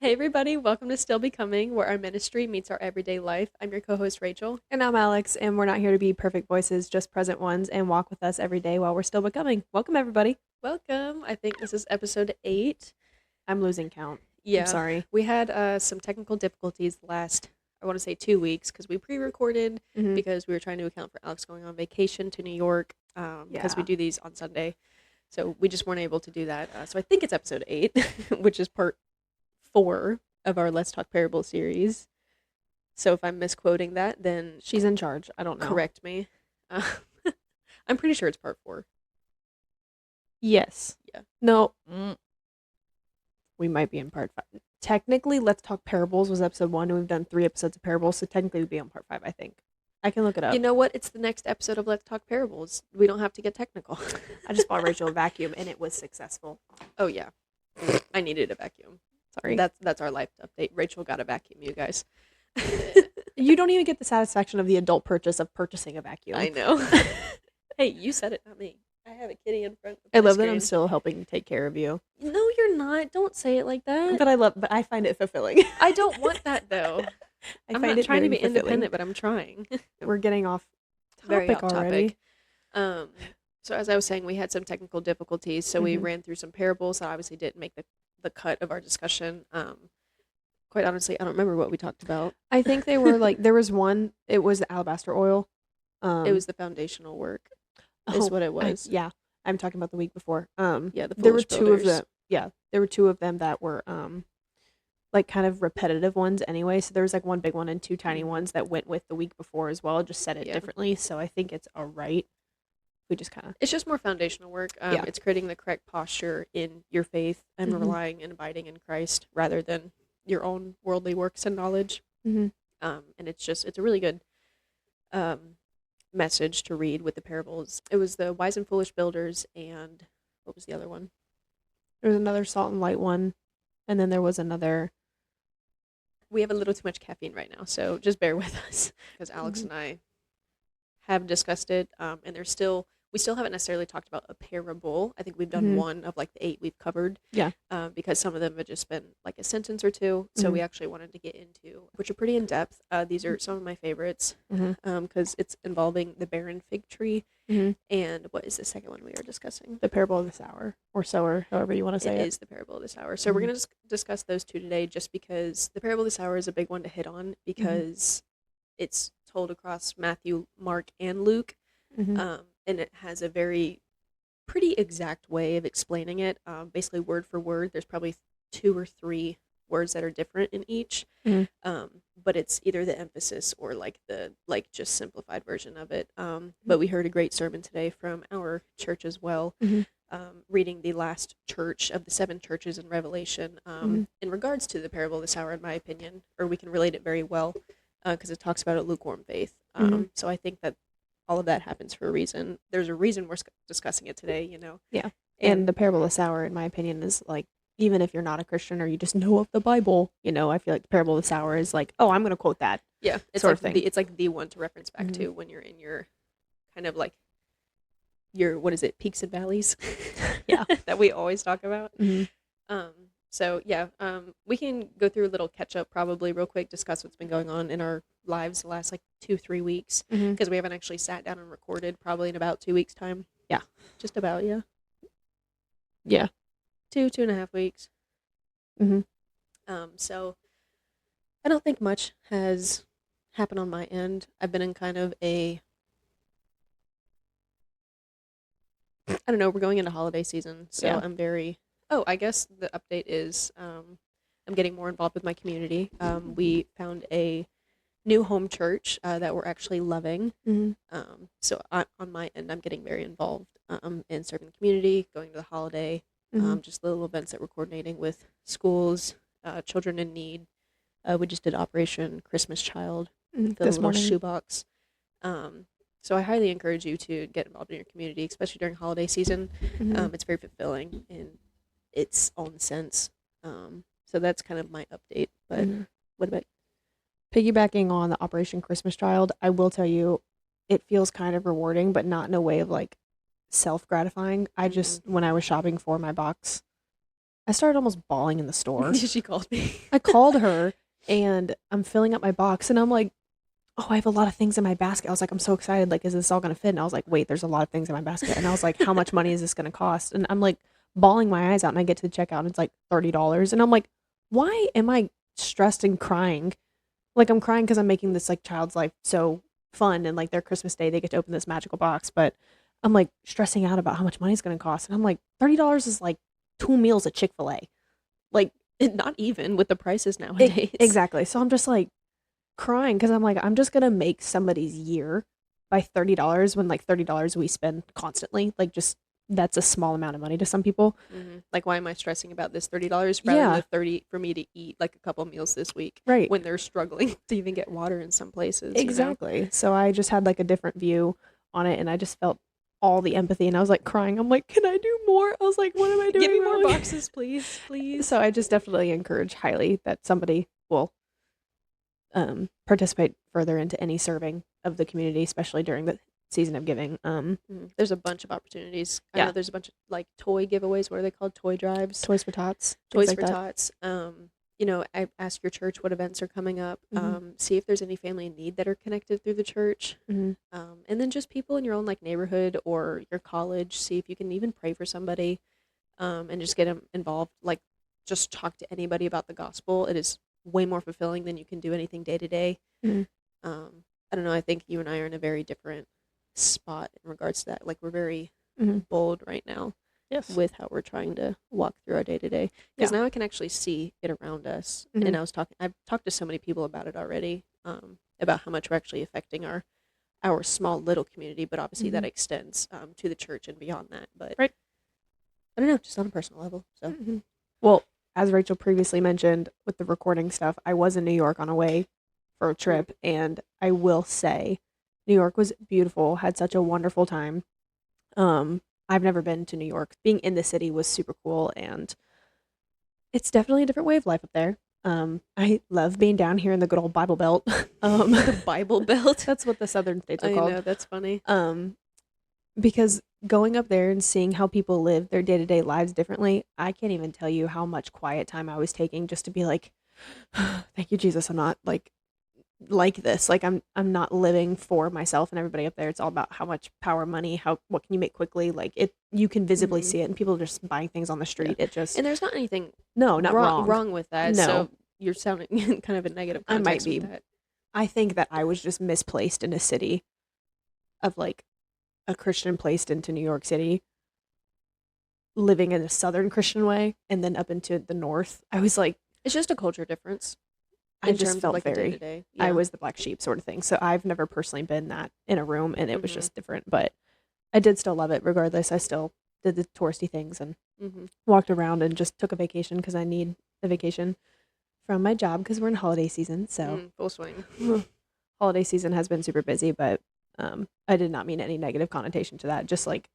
Hey everybody, welcome to Still Becoming, where our ministry meets our everyday life. I'm your co-host Rachel. And I'm Alex, and we're not here to be perfect voices, just present ones, and walk with us every day while we're still becoming. Welcome, everybody. Welcome. I think this is episode 8. I'm losing count. I'm Yeah, sorry. we had some technical difficulties the last, I want to say 2 weeks, because we pre-recorded Mm-hmm. because we were trying to account for Alex going on vacation to New York because we Yeah. do these on Sunday. So we just weren't able to do that. So I think it's episode 8, which is part 4 of our Let's Talk Parable series. So if I'm misquoting that, then She's in charge. I don't know. correct me. Uh, I'm pretty sure it's part 4. Yes. Yeah. No. We might be in part 5. Technically, Let's Talk Parables was episode 1, and we've done 3 episodes of Parables, so technically we'd be on part 5, I think. I can look it up. You know what? It's the next episode of Let's Talk Parables. We don't have to get technical. I just bought Rachel a vacuum, and it was successful. Oh yeah, I needed a vacuum. Sorry. That's our life update. Rachel got a vacuum, you guys. You don't even get the satisfaction of the adult purchase of purchasing a vacuum. I know. Hey, you said it, not me. I have a kitty in front of I my love that I'm screen. still helping take care of you. No, you're not. Don't say it like that. But I find it fulfilling. I don't want that though. I'm find not it trying to very be fulfilling. independent, but I'm trying. We're getting off Very topic off already. topic. So as I was saying, we had some technical difficulties, so we Mhm. ran through some parables that obviously didn't make the cut of our discussion. Quite honestly, I don't remember what we talked about. I think they were like, there was one, it was the alabaster oil. It was the foundational work, is what it was. Yeah, I'm talking about the week before. Yeah, the there were foolish two of builders. them. Yeah, there were 2 of them that were like kind of repetitive ones anyway. So there was like one big one and 2 tiny Mhm. ones that went with the week before as well. Just said it Yeah. differently. So I think it's all right. We just kind of It's just more foundational work. Yeah. It's creating the correct posture in your faith and Mhm. relying and abiding in Christ rather than your own worldly works and knowledge. Mm-hmm. And it's a really good message to read with the parables. It was the wise and foolish builders, and what was the other one? There was another salt and light one, and then there was another. We have a little too much caffeine right now, so just bear with us because Alex Mhm. and I have discussed it, and we still haven't necessarily talked about a parable. I think we've done Mhm. one of like the 8 we've covered. Yeah. Because some of them have just been like a sentence or two. So we actually wanted to get into, which are pretty in depth. These are some of my favorites Mhm. because it's involving the barren fig tree. Mhm. And what is the second one we are discussing? The parable of the sower or sower, however you want to say It it. is the parable of the sower. So we're going to discuss those 2 today just because the parable of the sower is a big one to hit on because it's told across Matthew, Mark, and Luke. Mhm. And it has a very pretty exact way of explaining it, basically word for word. There's probably 2 or 3 words that are different in each, Mhm. but it's either the emphasis or like the just simplified version of it. But we heard a great sermon today from our church as well, Mhm. reading the last church of the 7 churches in Revelation in regards to the parable of the sower, in my opinion, or we can relate it very well because it talks about a lukewarm faith. So I think that all of that happens for a reason. There's a reason we're discussing it today, Yeah. And the parable of the sower, in my opinion, is like, even if you're not a Christian or you just know of the Bible, I feel like the parable of the sower is like, oh, I'm going to quote that. yeah, it's sort like of thing. it's like the one to reference back to when you're in your kind of like your, what is it, peaks and valleys? Yeah. That we always talk about. Mhm. So yeah, we can go through a little catch up probably real quick, discuss what's been going on in our lives the last like 2-3 weeks Mhm. because we haven't actually sat down and recorded probably in about 2 weeks time. Yeah. Just about, yeah. Yeah. 2.5 weeks. Mhm. So I don't think much has happened on my end. I've been in kind of a, I don't know, we're going into holiday season, so Yeah. I'm very, I guess the update is I'm getting more involved with my community. We found a new home church that we're actually loving. Mhm. So on my end, I'm getting very involved in serving the community, going to the holiday, Mhm. just little events that we're coordinating with schools, children in need. We just did Operation Christmas Child, Mhm. the This little morning. shoebox. So I highly encourage you to get involved in your community, especially during holiday season. Mhm. It's very fulfilling in its own sense. So that's kind of my update. But Mhm. what about Piggybacking on the Operation Christmas Child, I will tell you, it feels kind of rewarding, but not in a way of like self-gratifying. I just, when I was shopping for my box I started almost bawling in the store. She called me. I called her and I'm filling up my box and I'm like, oh, I have a lot of things in my basket. I was like, I'm so excited. Like, is this all going to fit? And I was like, wait, there's a lot of things in my basket. And I was like, how much money is this going to cost? And I'm like bawling my eyes out and I get to the checkout and it's like $30. And I'm like, why am I stressed and crying? Like, I'm crying because I'm making this like child's life so fun and like their Christmas day, they get to open this magical box. But I'm like stressing out about how much money it's going to cost. And I'm like, $30 is like 2 meals at Chick-fil-A. Like, Not even with the prices nowadays. Exactly. So I'm just like crying because I'm like, I'm just gonna make somebody's year by $30 when like $30 we spend constantly. Like, just that's a small amount of money to some people. Like, why am I stressing about this $30 rather Yeah. than the 30 for me to eat like a couple meals this week? Right. When they're struggling to even get water in some places. Exactly. So I just had like a different view on it and I just felt all the empathy and I was like crying. I'm like, can I do more? I was like, what am I doing? Give me more wrong? boxes, please. So I just definitely encourage highly that somebody will participate further into any serving of the community, especially during the season of giving. There's a bunch of opportunities. I Yeah. know there's a bunch of like toy giveaways. What are they called? Toy drives. Toys for Tots. Toys things for like that. Tots. I ask your church what events are coming up. Mhm. See if there's any family in need that are connected through the church. Mhm. And then just people in your own like neighborhood or your college. See if you can even pray for somebody, and just get them involved. Like, just talk to anybody about the gospel. It is way more fulfilling than you can do anything day to day. Mhm. I don't know. I think you and I are in a very different spot in regards to that. Like, we're very Mhm. bold right now Yes. with how we're trying to walk through our day to day. Because Yeah. now I can actually see it around us. Mhm. And I've talked to so many people about it already, about how much we're actually affecting our small little community, but obviously that extends to the church and beyond that. But Right. I don't know, just on a personal level. So Mhm. Well, as Rachel previously mentioned with the recording stuff, I was in New York on a way for a trip, and I will say New York was beautiful, had such a wonderful time. I've never been to New York. Being in the city was super cool, and it's definitely a different way of life up there. I love being down here in the good old Bible Belt. the Bible Belt. That's what the southern states are I called. know, that's funny. Because going up there and seeing how people live their day-to-day lives differently, I can't even tell you how much quiet time I was taking just to be like, thank you, Jesus. I'm not like this. Like, I'm not living for myself and everybody up there. It's all about how much power, money, what can you make quickly. Like, you can visibly see it, and people are just buying things on the street. Yeah. It just, And there's not anything no, not wrong. wrong with that. No. So you're sounding in kind of a negative I context might be. with that. I think that I was just misplaced in a city of like a Christian placed into New York City, living in a southern Christian way, and then up into the north. I was like, It's just a culture difference. I in just terms of, felt like, the very, day-to-day. I Yeah. was the black sheep sort of thing. So I've never personally been that in a room, and it was Mhm. just different. But I did still love it regardless. I still did the touristy things and Mhm. walked around and just took a vacation because I need a vacation from my job because we're in holiday season. So Full swing. holiday season has been super busy, but I did not mean any negative connotation to that. Just like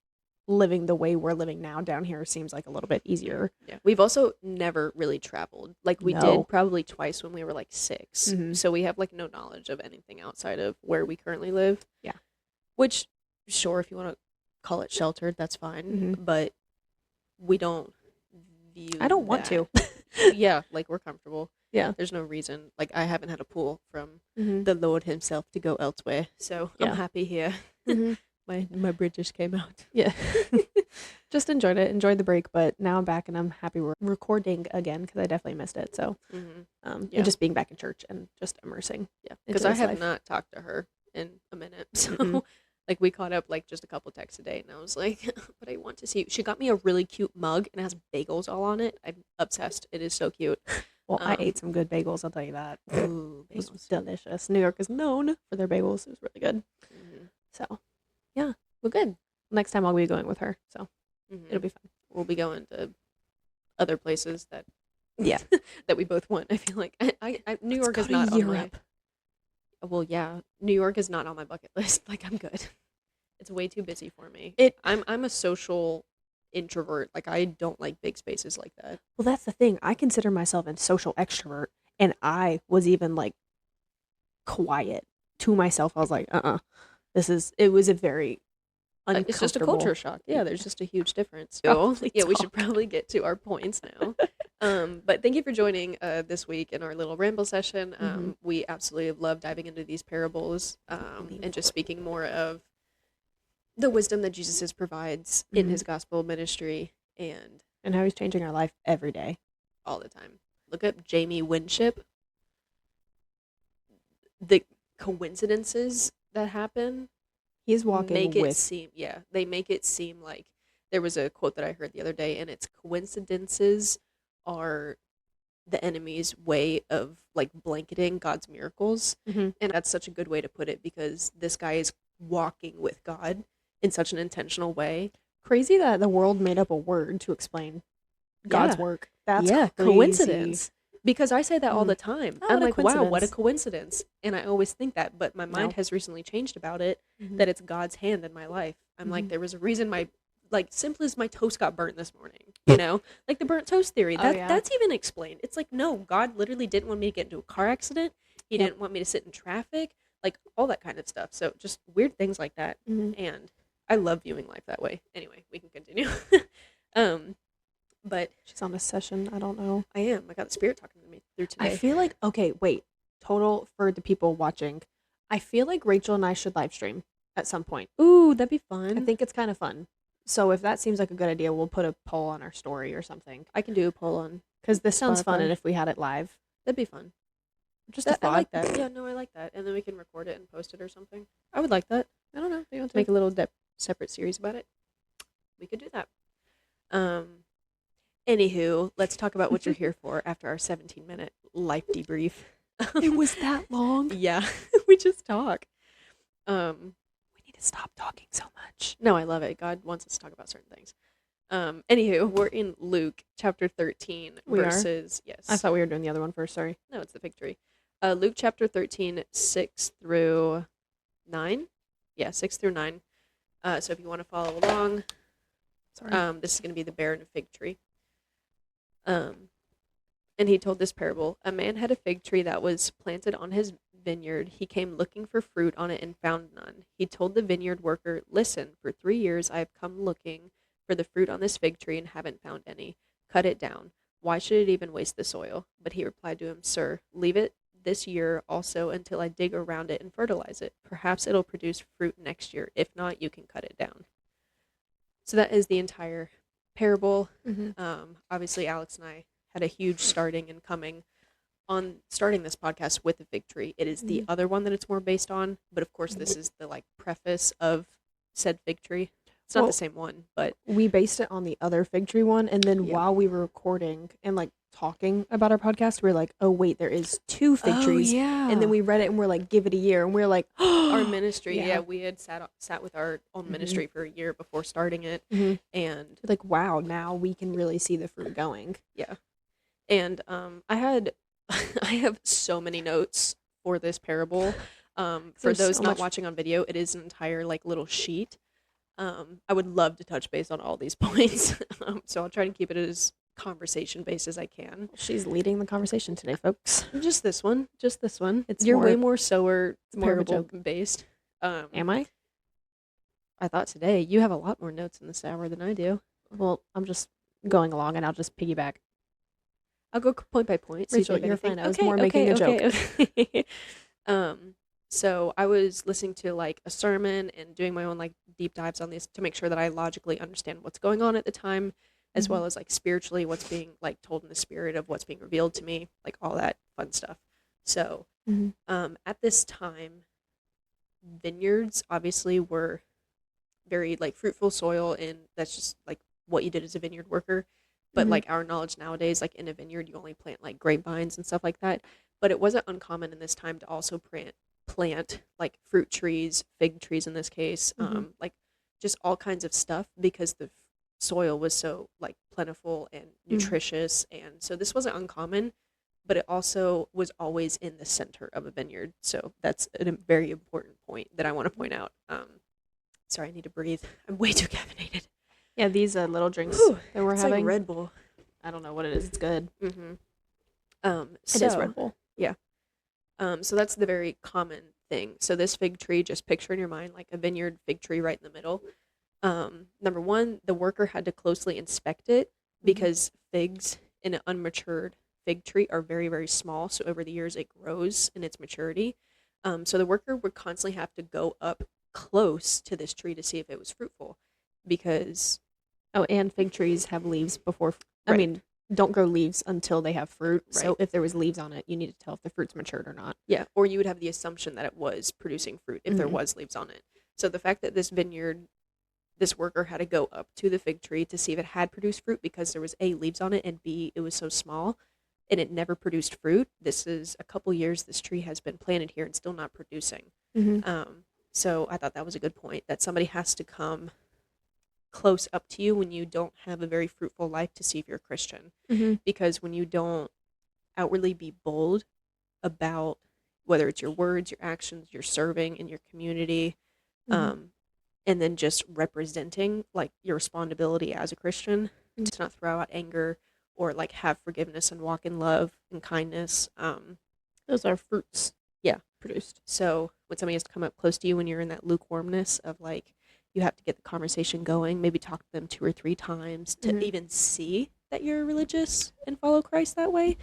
living the way we're living now down here seems like a little bit easier. Yeah. We've also never really traveled. Like, we No. did probably twice when we were like 6. Mhm. So we have like no knowledge of anything outside of where we currently live. Yeah. Which, sure, if you want to call it sheltered, that's fine. Mhm. But we don't view I don't want to. Yeah, like, we're comfortable. Yeah. There's no reason. Like, I haven't had a pull from Mhm. the Lord himself to go elsewhere. So Yeah. I'm happy here. Mhm. My British came out. Yeah. Just enjoyed it, enjoyed the break, but now I'm back and I'm happy we're recording again because I definitely missed it. So, Yeah. and just being back in church and just immersing. Yeah, into because I this have life. not talked to her in a minute. So, Mm-mm. like, we caught up like just a couple texts a day, and I was like, "But I want to see." She got me a really cute mug, and it has bagels all on it. I'm obsessed. It is so cute. Well, I ate some good bagels, I'll tell you that. Ooh, It was bagels. delicious. New York is known for their bagels. It was really good. Mhm. So, Well, good. next time I'll be going with her. So, Mhm. it'll be fun. We'll be going to other places that Yeah. that we both want. I feel like New York Let's is go to not on my. Europe. Well, yeah, New York is not on my bucket list. Like, I'm good. It's way too busy for me. It- I'm a social introvert. Like, I don't like big spaces like that. Well, that's the thing. I consider myself a social extrovert, and I was even like quiet to myself. I was like, it was a very uncomfortable. It's just a culture shock. Yeah, there's just a huge difference. Probably Yeah, we should talk. probably get to our points now. But thank you for joining this week in our little ramble session. We absolutely love diving into these parables and just speaking more of the wisdom that Jesus provides in his gospel ministry and how he's changing our life every day. all the time. Look up Jamie Winship. The coincidences that happen He's walking make with it seem they make it seem like there was a quote that I heard the other day, and it's coincidences are the enemy's way of like blanketing God's miracles. And that's such a good way to put it, because this guy is walking with God in such an intentional way. Crazy that the world made up a word to explain God's work. That's crazy. Coincidence. Because I say that all the time. Oh, I'm what a like, wow, what a coincidence. coincidence. And I always think that, but my mind has recently changed about it, that it's God's hand in my life. I'm like, there was a reason my, like, simple as my toast got burnt this morning, you know? Like the burnt toast theory. That's even explained. It's like, no, God literally didn't want me to get into a car accident. He didn't want me to sit in traffic, like all that kind of stuff. So just weird things like that. And I love viewing life that way. Anyway, we can continue. But she's on a session. I don't know. I am. I got the Spirit talking to me through today. I feel like, okay, wait. Total for the people watching. I feel like Rachel and I should live stream at some point. Ooh, that'd be fun. I think it's kind of fun. So if that seems like a good idea, we'll put a poll on our story or something. I can do a poll on. Because this sounds fun, and if we had it live. That'd be fun. Just a thought. I like that. Yeah, no, I like that. And then we can record it and post it or something. I would like that. I don't know. Maybe want to make a little separate series about it. We could do that. Anywho, let's talk about what you're here for after our 17-minute life debrief. It was that long? Yeah, we just talk. We need to stop talking so much. No, I love it. God wants us to talk about certain things. Anywho, we're in Luke chapter 13 verses. Yes. I thought we were doing the other one first. Sorry. No, it's the fig tree. Luke chapter 13, 6 through 9. Yeah, 6 through 9. So if you want to follow along, this is going to be the barren fig tree. And he told this parable. A man had a fig tree that was planted on his vineyard. He came looking for fruit on it and found none. He told the vineyard worker, "Listen, for 3 years I have come looking for the fruit on this fig tree and haven't found any. Cut it down. Why should it even waste the soil?" But he replied to him, "Sir, leave it this year also until I dig around it and fertilize it. Perhaps it'll produce fruit next year. If not, you can cut it down." So that is the entire parable. Obviously, Alex and I had a huge starting and coming on starting this podcast with the fig tree. It is the other one that it's more based on, but of course this is the like preface of said fig tree. It's not the same one, but we based it on the other fig tree one, and then while we were recording and like talking about our podcast, we were like, oh wait, there is 2 fig trees. And then we read it and we're like, give it a year, and we're like, our ministry, we had sat with our own ministry for a year before starting it, and like, wow, now we can really see the fruit going. And I have so many notes for this parable. For those not watching on video, it is an entire like little sheet. I would love to touch base on all these points, so I'll try to keep it as conversation based as I can. She's leading the conversation today, folks. Just this one. It's You're way more Sower parable based. Am I? I thought today you have a lot more notes in this hour than I do. Well, I'm just going along, and I'll just piggyback. I'll go point by point. Rachel, you're fine. I was more making a joke. Okay. So I was listening to like a sermon and doing my own like deep dives on this to make sure that I logically understand what's going on at the time, as well as like spiritually what's being like told in the spirit of what's being revealed to me, like all that fun stuff. So at this time, vineyards obviously were very like fruitful soil, and that's just like what you did as a vineyard worker. But like our knowledge nowadays, like in a vineyard, you only plant like grapevines and stuff like that. But it wasn't uncommon in this time to also plant like fruit trees, fig trees in this case, like just all kinds of stuff, because the soil was so like plentiful and nutritious. And so this wasn't uncommon, but it also was always in the center of a vineyard. So that's a very important point that I want to point out. Sorry, I need to breathe. I'm way too caffeinated. Yeah, these little drinks that we're having. Like Red Bull. I don't know what it is. It's good. It is Red Bull. Yeah. So that's the very common thing. So this fig tree, just picture in your mind like a vineyard fig tree right in the middle. Number one, the worker had to closely inspect it because figs in an unmatured fig tree are very, very small. So over the years, it grows in its maturity. So the worker would constantly have to go up close to this tree to see if it was fruitful because, Oh, and fig trees have leaves before. I Right. mean, don't grow leaves until they have fruit. So Right. if there was leaves on it, you need to tell if the fruit's matured or not. yeah, or you would have the assumption that it was producing fruit if there was leaves on it. So the fact that this worker had to go up to the fig tree to see if it had produced fruit because there was A, leaves on it, and B, it was so small and it never produced fruit. This is a couple years this tree has been planted here and still not producing. So I thought that was a good point, that somebody has to come close up to you when you don't have a very fruitful life to see if you're a Christian. Because when you don't outwardly be bold about whether it's your words, your actions, your serving in your community, and then just representing like your responsibility as a Christian to not throw out anger or like have forgiveness and walk in love and kindness. Those are fruits. Yeah. Produced. So when somebody has to come up close to you when you're in that lukewarmness of like, you have to get the conversation going, maybe talk to them 2 or 3 times to even see that you're religious and follow Christ that way.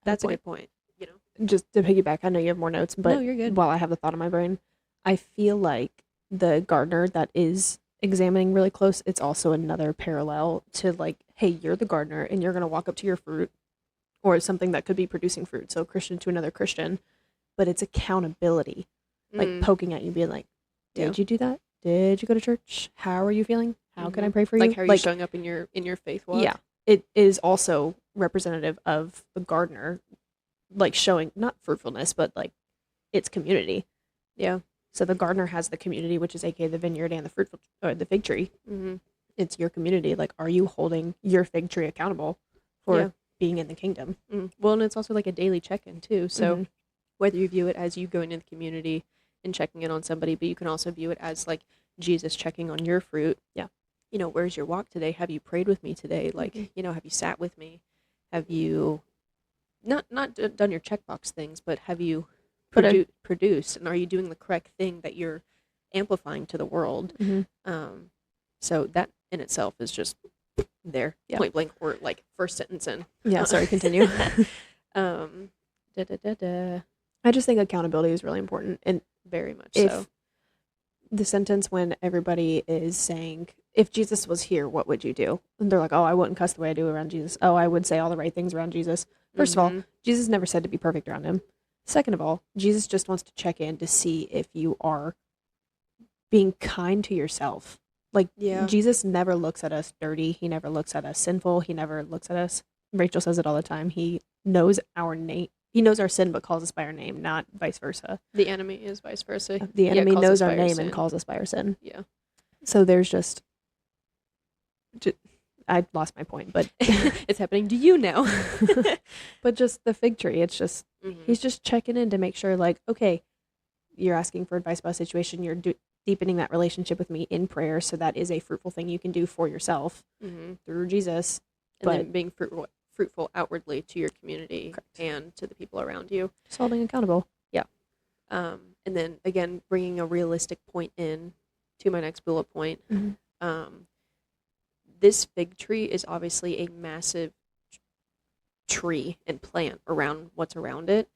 That's a good point. You know, Just to piggyback, I know you have more notes, but No, you're good. while I have the thought in my brain, I feel like the gardener that is examining really close, it's also another parallel to like, hey, you're the gardener and you're going to walk up to your fruit or something that could be producing fruit. So Christian to another Christian, but it's accountability, like poking at you, being like, did you do that? Did you go to church? How are you feeling? How can I pray for you? Like how are you showing up in your faith walk? Yeah, it is also representative of the gardener, like showing not fruitfulness, but like its community. Yeah. So the gardener has the community, which is aka the vineyard and the fruitful or the fig tree. It's your community. Like, are you holding your fig tree accountable for being in the kingdom? Well, and it's also like a daily check-in too. So whether you view it as you going into the community and checking in on somebody, but you can also view it as like Jesus checking on your fruit. Yeah. You know, where's your walk today? Have you prayed with me today? Like, you know, have you sat with me? Have you not done your checkbox things, but have you produced? And are you doing the correct thing that you're amplifying to the world? So that in itself is just there, point blank, or like first sentence in. Yeah, sorry, continue. I just think accountability is really important. And very much if so. The sentence when everybody is saying, if Jesus was here, what would you do? And they're like, oh, I wouldn't cuss the way I do around Jesus. Oh, I would say all the right things around Jesus. First of all, Jesus never said to be perfect around him. Second of all, Jesus just wants to check in to see if you are being kind to yourself. Like, Jesus never looks at us dirty. He never looks at us sinful. He never looks at us. Rachel says it all the time. He knows our name. He knows our sin, but calls us by our name, not vice versa. The enemy is vice versa. The enemy knows our name and calls us by our sin. Yeah. So there's just I lost my point, but it's happening to you now. But just the fig tree, it's just he's just checking in to make sure, like, okay, you're asking for advice about a situation, you're deepening that relationship with me in prayer, so that is a fruitful thing you can do for yourself through Jesus, and then being fruitful outwardly to your community and to the people around you. Just holding accountable. Yeah. And then again, bringing a realistic point in to my next bullet point. This fig tree is obviously a massive tree and plant around what's around it.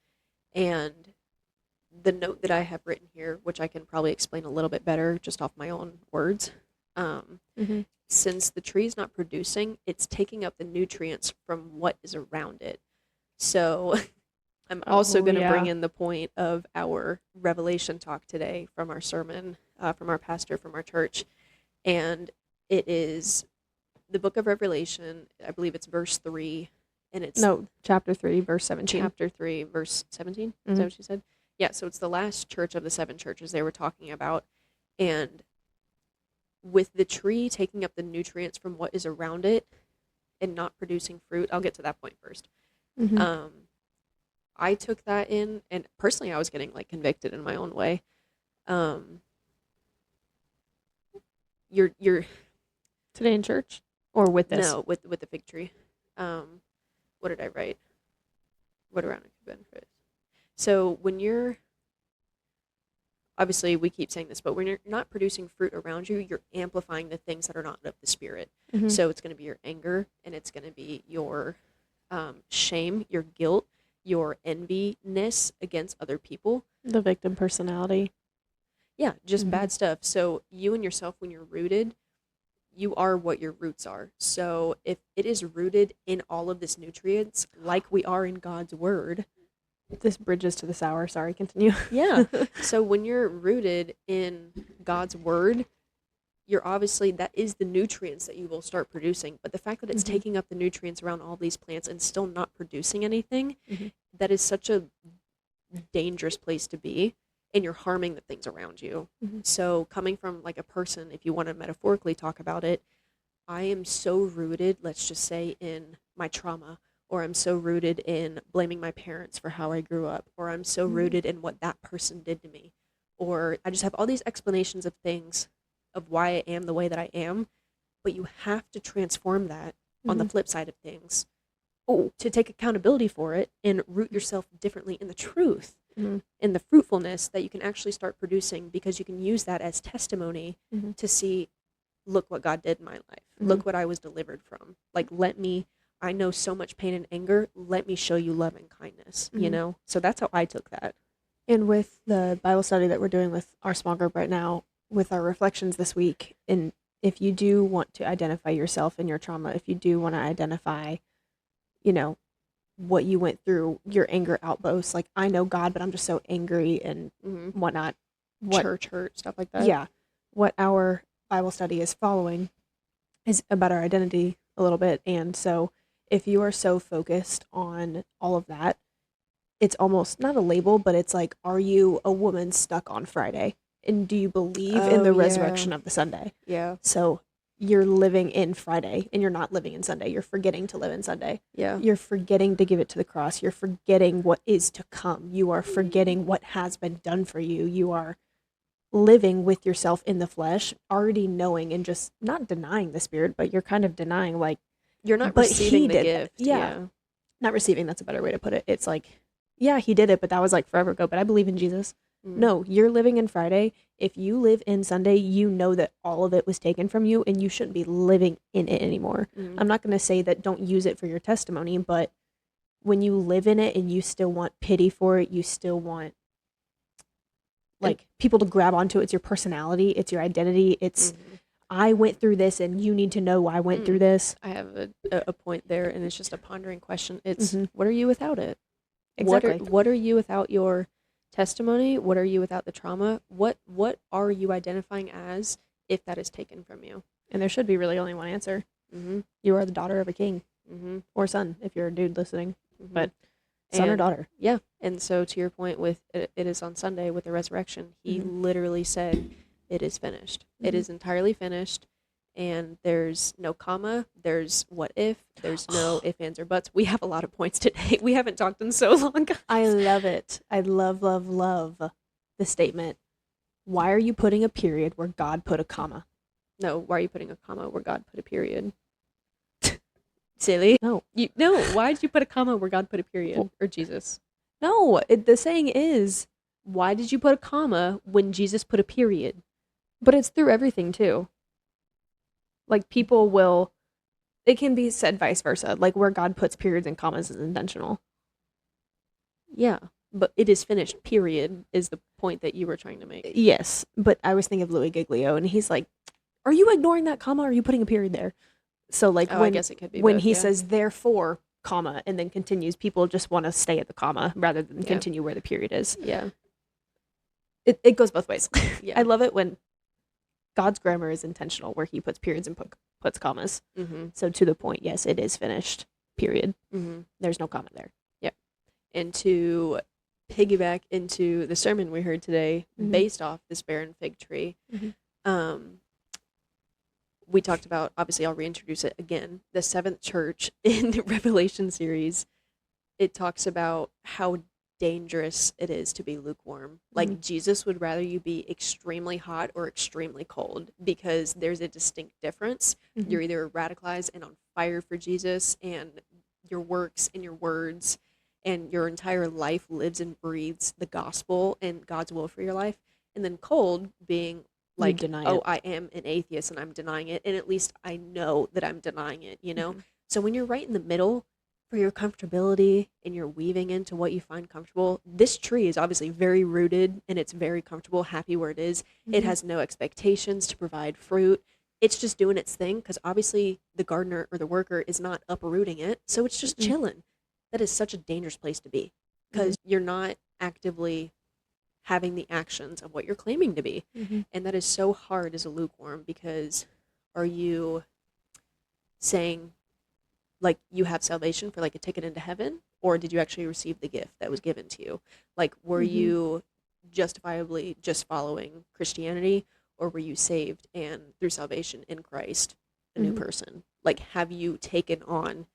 And the note that I have written here, which I can probably explain a little bit better just off my own words, since the tree is not producing, it's taking up the nutrients from what is around it. So I'm also going to bring in the point of our Revelation talk today from our sermon, from our pastor, from our church. And it is the book of Revelation. I believe it's verse 3. And it's chapter 3, verse 17. Chapter 3, verse 17? Is that what you said? Yeah, so it's the last church of the 7 churches they were talking about. And with the tree taking up the nutrients from what is around it and not producing fruit, I'll get to that point first. I took that in, and personally I was getting like convicted in my own way. You're today in church or with this? No, with the fig tree. What did I write? What around it could benefit? So when you're obviously we keep saying this, but when you're not producing fruit around you, you're amplifying the things that are not of the Spirit. Mhm. So it's going to be your anger, and it's going to be your shame, your guilt, your enviness against other people. The victim personality. Yeah, just Mhm. bad stuff. So you and yourself, when you're rooted, you are what your roots are. So if it is rooted in all of this nutrients, like we are in God's word, This bridges to the sour. Sorry, continue. yeah. So when you're rooted in God's word, you're obviously, that is the nutrients that you will start producing. But the fact that it's Mhm. taking up the nutrients around all these plants and still not producing anything, Mhm. that is such a dangerous place to be, and you're harming the things around you. Mhm. So coming from like a person, if you want to metaphorically talk about it, I am so rooted, let's just say, in my trauma, or I'm so rooted in blaming my parents for how I grew up, or I'm so Mhm. rooted in what that person did to me, or I just have all these explanations of things of why I am the way that I am. But you have to transform that on the Mhm. flip side of things, to take accountability for it and root yourself differently in the truth, Mhm. in the fruitfulness that you can actually start producing, because you can use that as testimony Mhm. to see, look what God did in my life. Mhm. Look what I was delivered from. Like, I know so much pain and anger. Let me show you love and kindness, you Mhm. know? So that's how I took that. And with the Bible study that we're doing with our small group right now, with our reflections this week, and if you do want to identify yourself in your trauma, if you do want to identify, you know, what you went through, your anger outbursts, like I know God, but I'm just so angry and Mm-hmm. whatnot. What, Church hurt, stuff like that. yeah, what our Bible study is following is about our identity a little bit. And so if you are so focused on all of that, it's almost not a label, but it's like, are you a woman stuck on Friday? And do you believe in Oh, the yeah. resurrection of the Sunday? Yeah. So you're living in Friday and you're not living in Sunday. You're forgetting to live in Sunday. Yeah. You're forgetting to give it to the cross. You're forgetting what is to come. You are forgetting what has been done for you. You are living with yourself in the flesh, already knowing and just not denying the Spirit, but you're kind of denying, like, You're not but receiving he the did that. gift. Yeah. Not receiving, that's a better way to put it. It's like, yeah, he did it, but that was like forever ago, but I believe in Jesus. Mm. No, you're living in Friday. If you live in Sunday, you know that all of it was taken from you and you shouldn't be living in it anymore. Mm. I'm not going to say that don't use it for your testimony, but when you live in it and you still want pity for it, you still want like people to grab onto it. It's your personality, it's your identity. It's I went through this and you need to know I went through this. I have a point there, and it's just a pondering question. It's, Mhm. what are you without it? Exactly. What are you without your testimony? What are you without the trauma? What are you identifying as if that is taken from you? And there should be really only one answer. Mm-hmm. You are the daughter of a king Mm-hmm. or son if you're a dude listening, Mm-hmm. but son or And- daughter. Yeah. And so to your point with it is on Sunday with the resurrection, he Mhm. literally said, it is finished. It Mhm. is entirely finished. And there's no comma. There's what if. There's no if, ands, or buts. We have a lot of points today. We haven't talked in so long. I love it. I love, love, love the statement. Why are you putting a period where God put a comma? No, why are you putting a comma where God put a period? Silly. No. Why did you put a comma where God put a period? Well- or Jesus? No, the saying is, Why did you put a comma when Jesus put a period? but it's through everything too. Like people will, it can be said vice versa. Like where God puts periods and commas is intentional. Yeah, but it is finished, period, is the point that you were trying to make. Yes, but I was thinking of Louis Giglio, and he's like, "Are you ignoring that comma? Or are you putting a period there?" So like I when guess it could be when both, he yeah. says therefore comma and then continues, people just want to stay at the comma rather than Yeah. continue where the period is. Yeah. It goes both ways. Yeah. I love it when God's grammar is intentional, where He puts periods and puts commas. Mm-hmm. So to the point, yes, it is finished. Period. Mm-hmm. There's no comma there. And to piggyback into the sermon we heard today, Mhm. based off this barren fig tree, Mhm. We talked about, obviously I'll reintroduce it again, the seventh church in the Revelation series. It talks about how dangerous it is to be lukewarm. Like Jesus would rather you be extremely hot or extremely cold, because there's a distinct difference. Mhm. You're either radicalized and on fire for Jesus, and your works and your words and your entire life lives and breathes the gospel and God's will for your life, And then cold being like, deny oh, it. I am an atheist and I'm denying it, and at least I know that I'm denying it, you know? So when you're right in the middle for your comfortability and you're weaving into what you find comfortable, this tree is obviously very rooted and it's very comfortable, happy where it is. It has no expectations to provide fruit. It's just doing its thing because obviously the gardener or the worker is not uprooting it. So it's just chilling. That is such a dangerous place to be because you're not actively having the actions of what you're claiming to be. And that is so hard as a lukewarm because are you saying like you have salvation for like a ticket into heaven, or did you actually receive the gift that was given to you? Like, were you justifiably just following Christianity, or were you saved and through salvation in Christ a new person? Like, have you taken on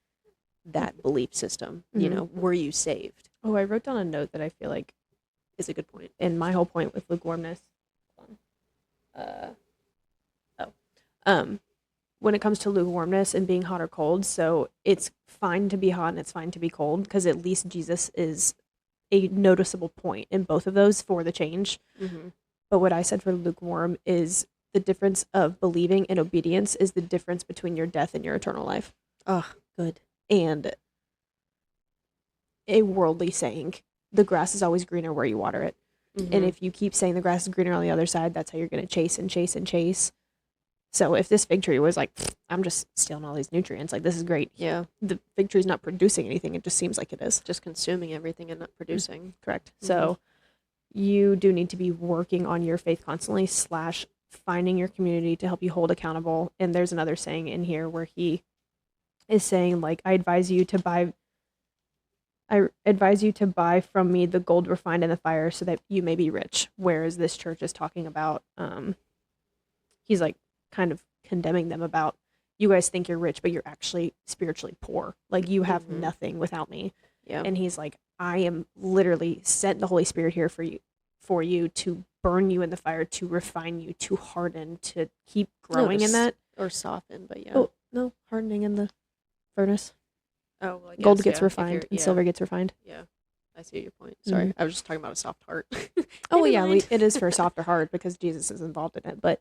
that belief system? You know, were you saved? Oh, I wrote down a note that I feel like Is a good point. and my whole point with lukewarmness. When it comes to lukewarmness and being hot or cold, so it's fine to be hot and it's fine to be cold because at least Jesus is a noticeable point in both of those for the change. But what I said for lukewarm is the difference of believing and obedience is the difference between your death and your eternal life. Oh, good. And a worldly saying, the grass is always greener where you water it. And if you keep saying the grass is greener on the other side, that's how you're going to chase and chase and chase. So if this fig tree was like, I'm just stealing all these nutrients, like this is great. Yeah. The fig tree is not producing anything. It just seems like it is. Just consuming everything and not producing. Correct. So you do need to be working on your faith constantly / finding your community to help you hold accountable. And there's another saying in here where he is saying like, I advise you to buy from me the gold refined in the fire so that you may be rich. Whereas this church is talking about, he's like kind of condemning them about, you guys think you're rich, but you're actually spiritually poor. Like you have nothing without me. Yeah. And he's like, I am literally sent the Holy Spirit here for you to burn you in the fire, to refine you, to harden, to keep growing in that. Or soften, but yeah. Oh, no, hardening in the furnace. Oh, well, Gold gets refined and silver gets refined. Yeah, I see your point. Sorry, I was just talking about a soft heart. Oh, yeah, it is for a softer heart because Jesus is involved in it. But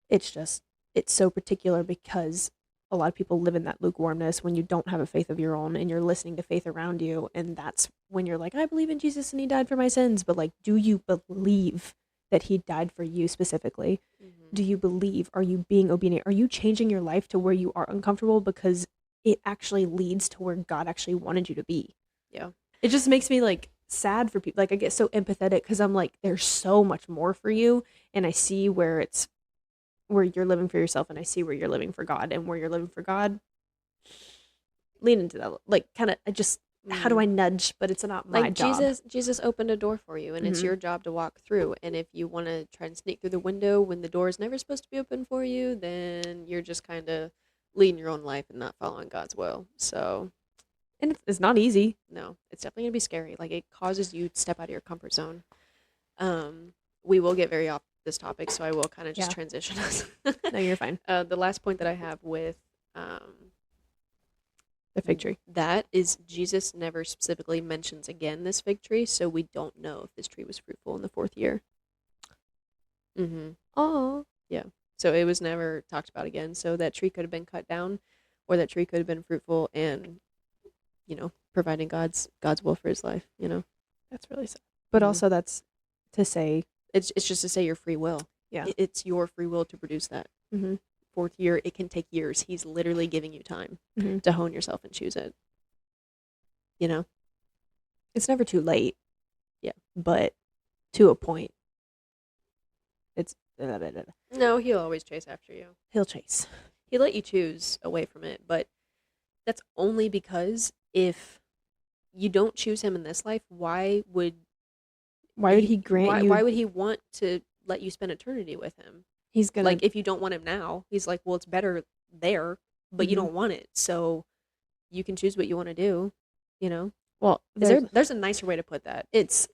it's so particular because a lot of people live in that lukewarmness when you don't have a faith of your own and you're listening to faith around you. And that's when you're like, I believe in Jesus and he died for my sins. But like, do you believe that he died for you specifically? Do you believe? Are you being obedient? Are you changing your life to where you are uncomfortable because it actually leads to where God actually wanted you to be? Yeah. It just makes me like sad for people. Like I get so empathetic because I'm like, there's so much more for you. And I see where you're living for yourself and I see where you're living for God, and where you're living for God, lean into that. Like kind of, how do I nudge? But it's not my like job. Jesus opened a door for you and it's your job to walk through. And if you want to try and sneak through the window when the door is never supposed to be open for you, then you're just kind of leading your own life and not following God's will. So, and it's not easy. No, it's definitely gonna be scary. Like it causes you to step out of your comfort zone. We will get very off this topic, so I will kind of just transition us. No, you're fine. The last point that I have with the fig tree, that is Jesus never specifically mentions again this fig tree, so we don't know if this tree was fruitful in the 4th year. Oh, yeah. So it was never talked about again. So that tree could have been cut down, or that tree could have been fruitful and, providing God's will for his life. That's really sad. But also, that's to say, it's just to say your free will. Yeah, it's your free will to produce that. 4th year, it can take years. He's literally giving you time to hone yourself and choose it. It's never too late. Yeah, but to a point, it's no. He'll always chase after you. He'll chase. He'll let you choose away from it, but that's only because if you don't choose him in this life, why would he grant you? Why would he want to let you spend eternity with him? He's gonna, like, if you don't want him now, he's like, well, it's better there, but you don't want it, so you can choose what you want to do. Well, there's a nicer way to put that. It's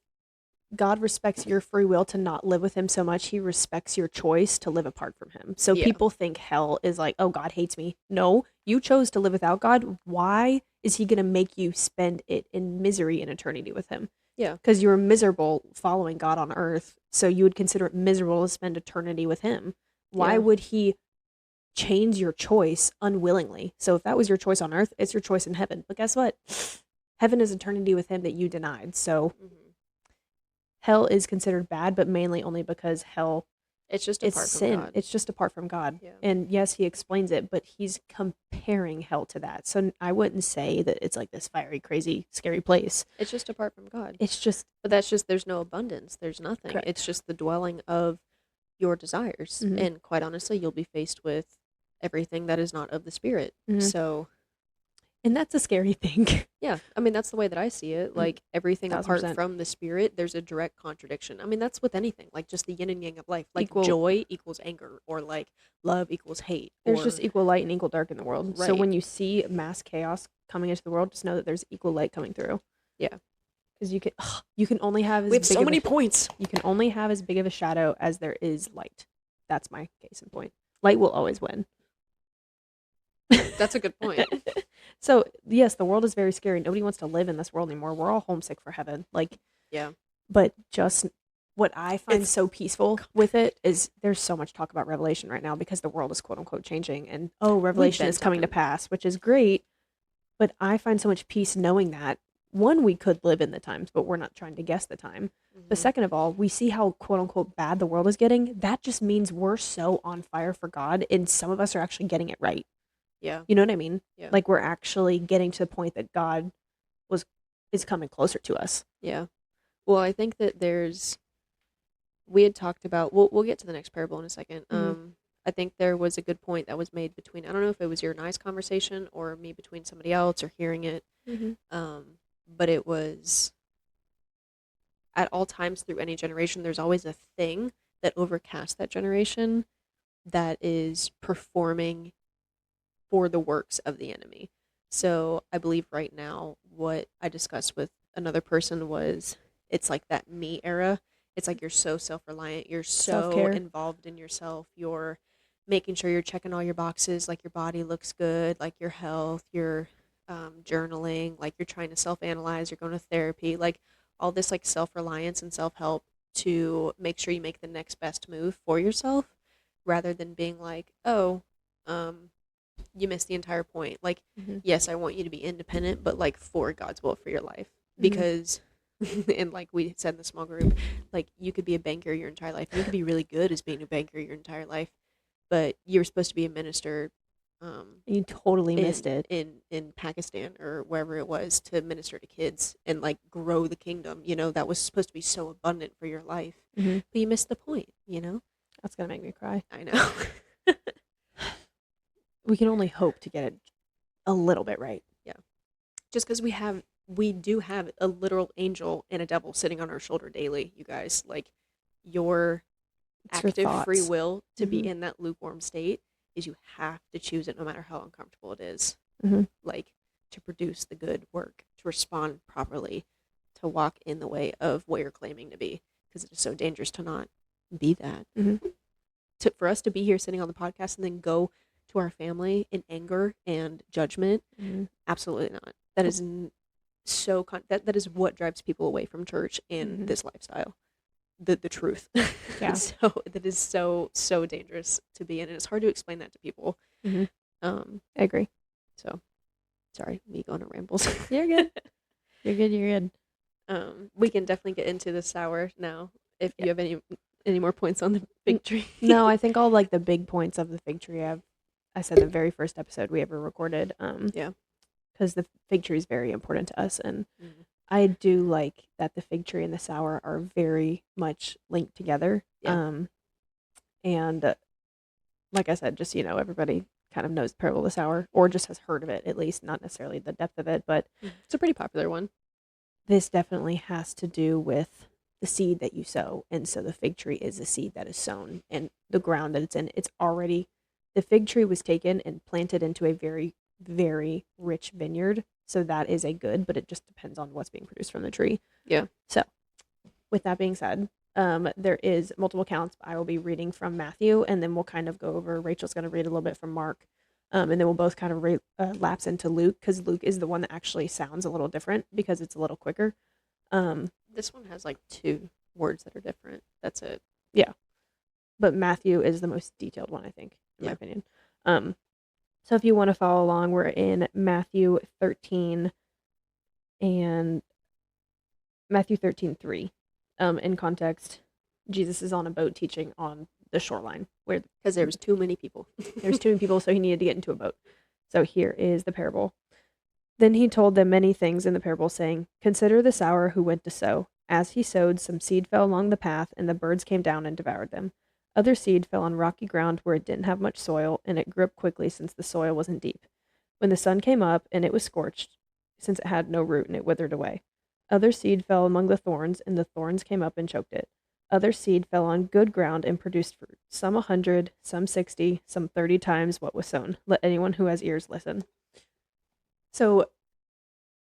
God respects your free will to not live with him so much. He respects your choice to live apart from him. So people think hell is like, oh, God hates me. No, you chose to live without God. Why is he going to make you spend it in misery in eternity with him? Yeah. Because you were miserable following God on earth, so you would consider it miserable to spend eternity with him. Why Yeah. would he change your choice unwillingly? So if that was your choice on earth, it's your choice in heaven. But guess what? Heaven is eternity with him that you denied. So hell is considered bad, but mainly only because hell It's just is apart from sin. God. It's just apart from God. Yeah. And yes, he explains it, but he's comparing hell to that. So I wouldn't say that it's like this fiery, crazy, scary place. It's just apart from God. It's just, But that's just, there's no abundance. There's nothing. correct. It's just the dwelling of your desires. Mhm. And quite honestly, you'll be faced with everything that is not of the spirit. Mhm. So, And that's a scary thing. yeah, I mean, that's the way that I see it. Like, everything apart 1000%. from the spirit, there's a direct contradiction. I mean, that's with anything, like just the yin and yang of life. Like, Equal- joy equals anger, or like love equals hate. There's or, just equal light and equal dark in the world. So Right. when you see mass chaos coming into the world, just know that there's equal light coming through. Yeah. Because you can only have as we have big so of many a, points. you can only have as big of a shadow as there is light. That's my case in point. Light will always win. That's a good point. So yes, the world is very scary. Nobody wants to live in this world anymore. We're all homesick for heaven. Like, Yeah. but just what I find It's so peaceful with it is there's so much talk about Revelation right now because the world is quote unquote changing, and Revelation been is coming to talking. pass, which is great. But I find so much peace knowing that one, we could live in the times, but we're not trying to guess the time. But second of all, we see how quote unquote bad the world is getting. That just means we're so on fire for God, and some of us are actually getting it right. Yeah. You know what I mean? Yeah. Like we're actually getting to the point that God is coming closer to us. Yeah. Well, I think that we had talked about, we'll get to the next parable in a second. Mhm. I think there was a good point that was made between, I don't know if it was your and I's conversation or me between somebody else or hearing it. But it was, at all times through any generation, there's always a thing that overcasts that generation that is performing for the works of the enemy. So I believe right now what I discussed with another person was, it's like that me era. It's like you're so self-reliant, you're so Self-care. involved in yourself, you're making sure you're checking all your boxes, like your body looks good, like your health, your journaling, like you're trying to self-analyze, you're going to therapy, like all this like self-reliance and self-help to make sure you make the next best move for yourself, rather than being like, oh, you missed the entire point. Like, yes, I want you to be independent, but like for God's will for your life. Because, and like we said in the small group, like you could be a banker your entire life. You could be really good as being a banker your entire life, but you were supposed to be a minister. You totally missed it. In Pakistan or wherever it was, to minister to kids and like grow the kingdom. You know, that was supposed to be so abundant for your life, but you missed the point. You know, that's gonna make me cry. I know. We can only hope to get it a little bit right. Yeah, just because we do have a literal angel and a devil sitting on our shoulder daily, you guys. Like, your It's your active free thoughts. will to be in that lukewarm state is you have to choose it no matter how uncomfortable it is. Like, to produce the good work, to respond properly, to walk in the way of what you're claiming to be, because it is so dangerous to not be that. For us to be here sitting on the podcast and then go to our family in anger and judgment, absolutely not. That is that is what drives people away from church and this lifestyle. The truth. Yeah. So that is so dangerous to be in, and it's hard to explain that to people. I agree. So sorry, me going on rambles. You're good. You're good. We can definitely get into the sour now if you have any more points on the fig tree. No, I think all like the big points of the fig tree I said in the very first episode we ever recorded. Yeah. Because the fig tree is very important to us, and I do like that the fig tree and the sour are very much linked together. Yeah. And like I said, just everybody kind of knows the parable of the sower, or just has heard of it at least, not necessarily the depth of it, but it's a pretty popular one. This definitely has to do with the seed that you sow, and so the fig tree is a seed that is sown, and the ground that it's in, the fig tree was taken and planted into a very, very rich vineyard. So that is a good, but it just depends on what's being produced from the tree. Yeah. So with that being said, there is multiple accounts. I will be reading from Matthew, and then we'll kind of go over, Rachel's going to read a little bit from Mark. And then we'll both kind of lapse into Luke, because Luke is the one that actually sounds a little different because it's a little quicker. This one has like 2 words that are different. That's it. But Matthew is the most detailed one, I think, in my Yeah. opinion. So if you want to follow along, we're in Matthew 13 and Matthew 13:3. In context, Jesus is on a boat teaching on the shoreline where Because there was too many people. there's too many people, so he needed to get into a boat. So here is the parable. Then he told them many things in the parable, saying, "Consider the sower who went to sow. As he sowed, some seed fell along the path, and the birds came down and devoured them. Other seed fell on rocky ground where it didn't have much soil, and it grew up quickly since the soil wasn't deep. When the sun came up, and it was scorched, since it had no root, and it withered away. Other seed fell among the thorns, and the thorns came up and choked it. Other seed fell on good ground and produced fruit, some 100, some 60, some 30 times what was sown. Let anyone who has ears listen." So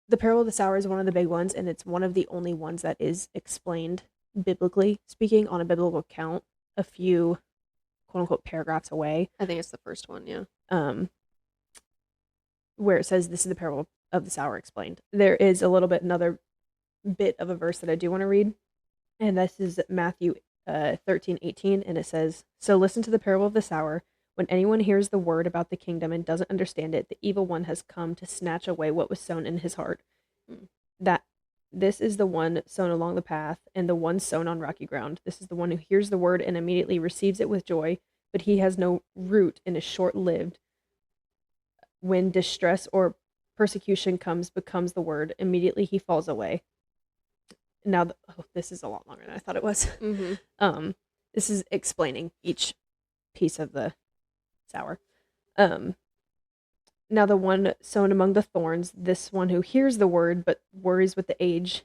the parable of the sower is one of the big ones, and it's one of the only ones that is explained biblically speaking on a biblical account a few quote unquote paragraphs away. I think it's the first one, yeah. Where it says this is the parable of the sower explained. There is a little bit another bit of a verse that I do want to read, and this is Matthew 13:18, and it says, "So listen to the parable of the sower. When anyone hears the word about the kingdom and doesn't understand it, the evil one has come to snatch away what was sown in his heart. That this is the one sown along the path, and the one sown on rocky ground. This is the one who hears the word and immediately receives it with joy, but he has no root and is short-lived. When distress or persecution becomes the word, immediately he falls away." Now, this is a lot longer than I thought it was. Mm-hmm. This is explaining each piece of the sower. Now the one sown among the thorns, this one who hears the word but worries with the age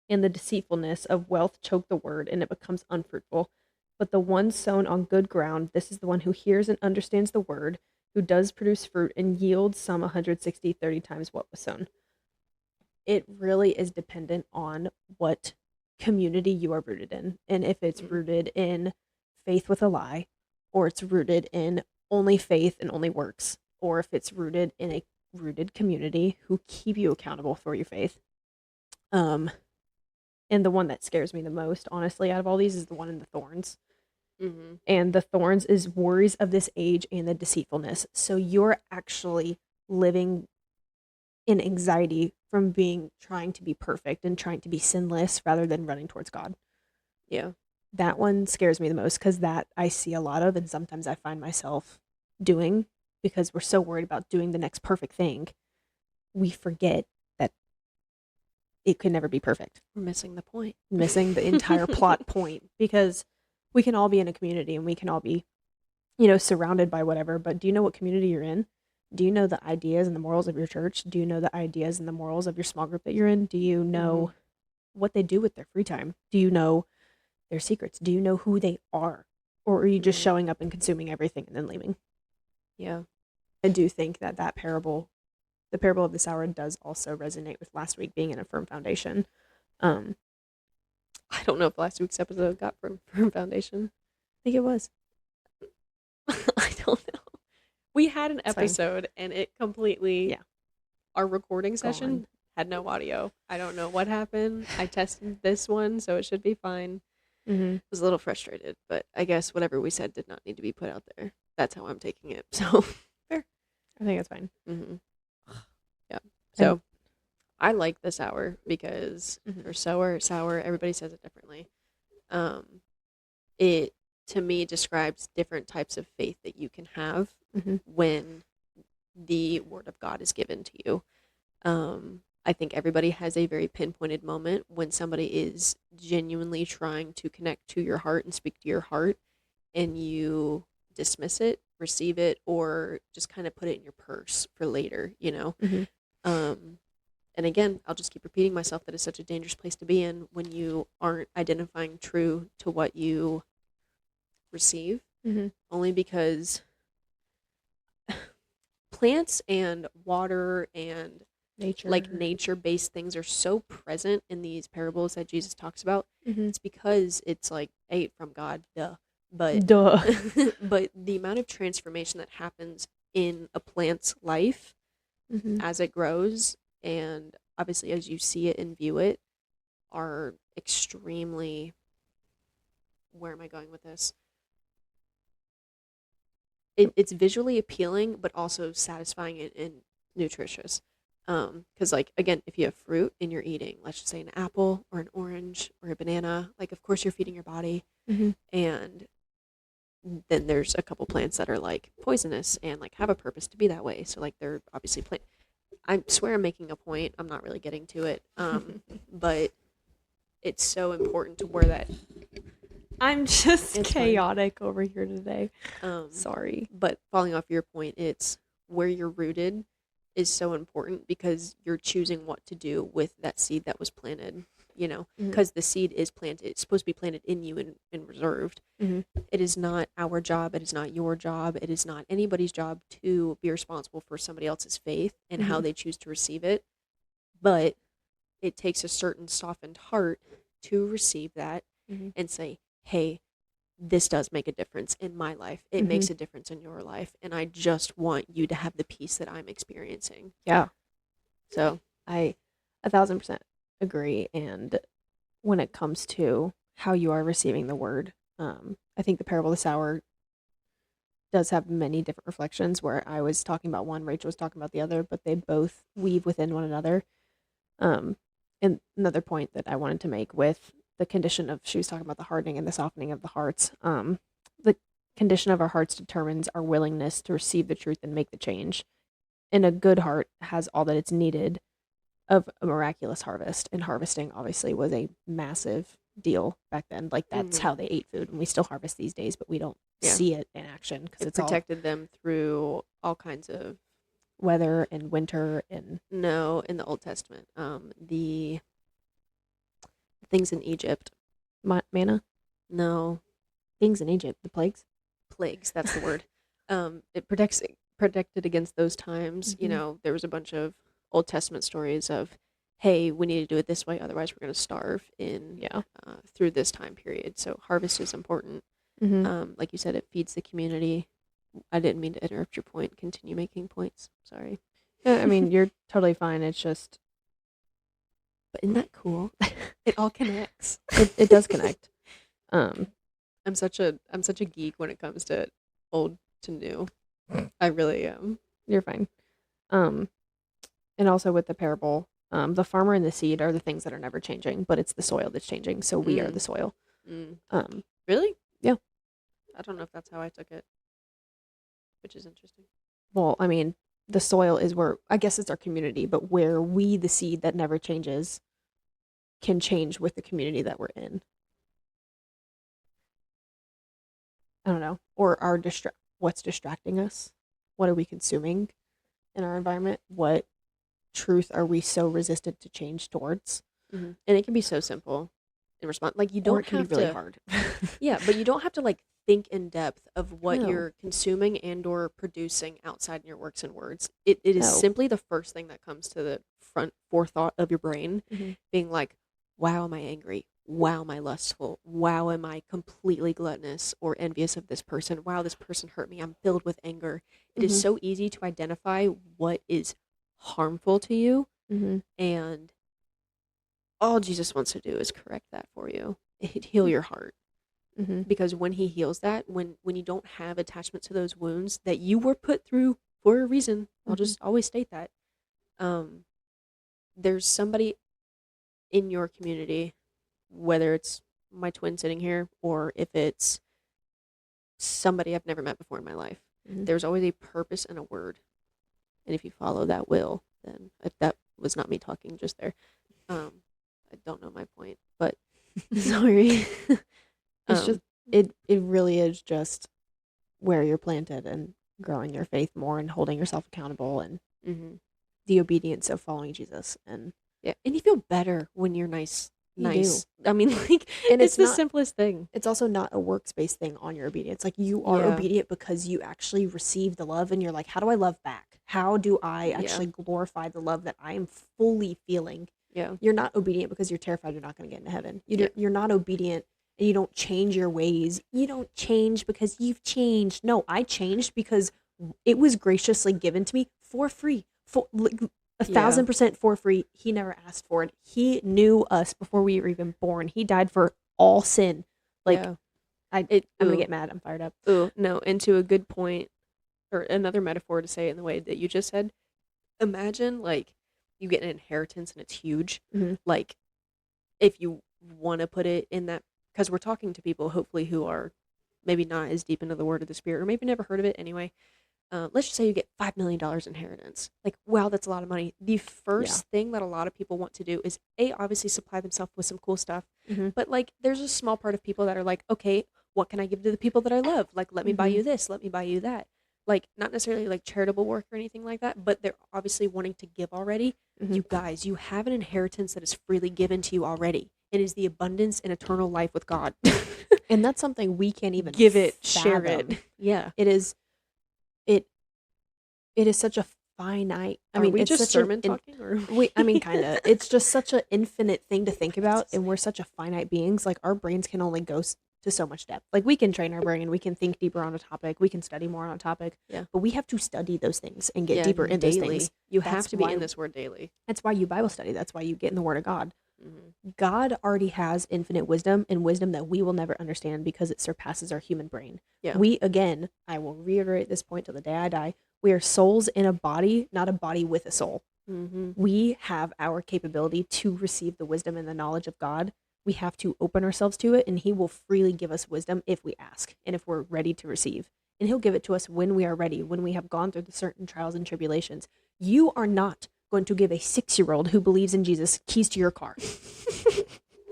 and the deceitfulness of wealth choke the word, and it becomes unfruitful. But the one sown on good ground, this is the one who hears and understands the word, who does produce fruit and yields some 160, 30 times what was sown. It really is dependent on what community you are rooted in, and if it's rooted in faith with a lie, or it's rooted in only faith and only works, or if it's rooted in a rooted community who keep you accountable for your faith. And the one that scares me the most, honestly, out of all these is the one in the thorns. Mm-hmm. And the thorns is worries of this age and the deceitfulness. So you're actually living in anxiety from trying to be perfect and trying to be sinless rather than running towards God. Yeah. That one scares me the most because that I see a lot of, and sometimes I find myself doing, because we're so worried about doing the next perfect thing, we forget that it could never be perfect. We're missing the point. Missing the entire plot point, because we can all be in a community and we can all be, surrounded by whatever, but do you know what community you're in? Do you know the ideas and the morals of your church? Do you know the ideas and the morals of your small group that you're in? Do you know what they do with their free time? Do you know their secrets? Do you know who they are? Or are you just showing up and consuming everything and then leaving? Yeah. I do think that parable, the parable of the sower, does also resonate with last week being in a firm foundation. I don't know if last week's episode got firm foundation. I think it was. I don't know. We had an episode and it completely, our recording session had no audio. I don't know what happened. I tested this one, so it should be fine. Mm-hmm. I was a little frustrated, but I guess whatever we said did not need to be put out there. That's how I'm taking it. So, fair. I think it's fine. Mm-hmm. Yeah. So, I like the sour because, or sour, everybody says it differently. It, to me, describes different types of faith that you can have when the word of God is given to you. I think everybody has a very pinpointed moment when somebody is genuinely trying to connect to your heart and speak to your heart, and you dismiss it, receive it, or just kind of put it in your purse for later, And again, I'll just keep repeating myself that it's such a dangerous place to be in when you aren't identifying true to what you receive, only because plants and water and nature-based things are so present in these parables that Jesus talks about. It's because it's like, from God, but but the amount of transformation that happens in a plant's life as it grows, and obviously as you see it and view it, are extremely, where am I going with this? It's visually appealing, but also satisfying and nutritious. Because like again, if you have fruit and you're eating, let's just say an apple or an orange or a banana, like of course you're feeding your body, Mm-hmm. and then there's a couple plants that are like poisonous and like have a purpose to be that way. So like they're obviously plant. I swear I'm making a point. I'm not really getting to it. But it's so important to where that. I'm just It's chaotic over here today. fine. Sorry. But falling off your point, it's where you're rooted is so important because you're choosing what to do with that seed that was planted, you know, Mhm. because the seed is planted. It's supposed to be planted in you and reserved. Mhm. It is not our job. It is not your job. It is not anybody's job to be responsible for somebody else's faith and how Mhm. they choose to receive it. But it takes a certain softened heart to receive that Mhm. and say, hey, this does make a difference in my life. It makes a difference in your life. And I just want you to have the peace that I'm experiencing. Yeah, So, I 1,000% agree. And when it comes to how you are receiving the word, I think the parable of the sower does have many different reflections. Where I was talking about one, Rachel was talking about the other, but they both weave within one another. And another point that I wanted to make with the condition of, she was talking about the hardening and the softening of the hearts. The condition of our hearts determines our willingness to receive the truth and make the change. And a good heart has all that it's needed of a miraculous harvest. And harvesting obviously was a massive deal back then. Like that's how they ate food, and we still harvest these days, but we don't see it in action because it it's all protected them through all kinds of weather and winter and no in the Old Testament. The things in Egypt. manna. No, Things in Egypt, the plagues. plagues. That's the word. It protected against those times. You Mhm. know, there was a bunch of Old Testament stories of, hey, we need to do it this way, otherwise we're going to starve in Yeah. through this time period. So harvest is important. Mm-hmm. Like you said, it feeds the community. I didn't mean to interrupt your point. Continue making points. Sorry. Yeah, I mean, you're totally fine. It's just But isn't that cool? It all connects. it does connect. I'm such a geek when it comes to old to new. I really am. You're fine. And also with the parable, the farmer and the seed are the things that are never changing, but it's the soil that's changing. So we are the soil. Really? Yeah. I don't know if that's how I took it, which is interesting. Well, I mean, the soil is where, I guess it's our community, but where we, the seed that never changes, can change with the community that we're in. I don't know. Or what's distracting us? What are we consuming in our environment? What truth are we so resistant to change towards? And it can be so simple in response. Like you don't Or it can have be really to, hard. yeah, but you don't have to like think in depth of what No. you're consuming and or producing outside in your works and words. It is No. simply the first thing that comes to the front forethought of your brain, being like, wow, am I angry? Wow, am I lustful? Wow, am I completely gluttonous or envious of this person? Wow, this person hurt me. I'm filled with anger. It is so easy to identify what is harmful to you, and all Jesus wants to do is correct that for you. Heal your heart. Because when he heals that, when you don't have attachment to those wounds that you were put through for a reason, I'll just always state that. There's somebody in your community, whether it's my twin sitting here or if it's somebody I've never met before in my life, there's always a purpose and a word. And if you follow that will, then that was not me talking just there. I don't know my point, but sorry. It's just it really is just where you're planted and growing your faith more and holding yourself accountable and the obedience of following Jesus. And yeah, and you feel better when you're nice. You nice. do. I mean, like, And it's the not- simplest thing. it's also not a works-based thing on your obedience. Like you are Yeah. obedient because you actually receive the love and you're like, how do I love back? How do I actually glorify the love that I am fully feeling? Yeah. You're not obedient because you're terrified you're not going to get into heaven. Yeah. You're not obedient and you don't change your ways. You don't change because you've changed. No, I changed because it was graciously given to me for free. 1,000% for free. He never asked for it. He knew us before we were even born. He died for all sin. Like, Yeah. I'm gonna get mad. I'm fired up. Ooh, no, and to a good point, or another metaphor to say it in the way that you just said, imagine like you get an inheritance and it's huge. Mhm. Like if you want to put it in that, because we're talking to people hopefully who are maybe not as deep into the word of the spirit or maybe never heard of it anyway. Let's just say you get $5 million inheritance. Like, wow, that's a lot of money. The first thing that a lot of people want to do is obviously supply themselves with some cool stuff. But like, there's a small part of people that are like, okay, what can I give to the people that I love? Like, let me buy you this, let me buy you that. Like, not necessarily like charitable work or anything like that, but they're obviously wanting to give already. You guys, you have an inheritance that is freely given to you already. It is the abundance and eternal life with God. And that's something we can't even give it, fathom. share it. Yeah. It is such a finite. I mean, we just sermon talking, or I mean, kind of. It's just such an infinite thing to think about, and we're such a finite beings. Like our brains can only go to so much depth. Like we can train our brain, we can think deeper on a topic, we can study more on a topic. Yeah. But we have to study those things and get deeper in those things. You have to be in this word daily. That's why you Bible study. That's why you get in the Word of God. God already has infinite wisdom and wisdom that we will never understand because it surpasses our human brain. Yeah. We, again, I will reiterate this point till the day I die. We are souls in a body, not a body with a soul. We have our capability to receive the wisdom and the knowledge of God. We have to open ourselves to it, and He will freely give us wisdom if we ask and if we're ready to receive. And He'll give it to us when we are ready, when we have gone through the certain trials and tribulations. You are not going to give a 6-year-old who believes in Jesus keys to your car.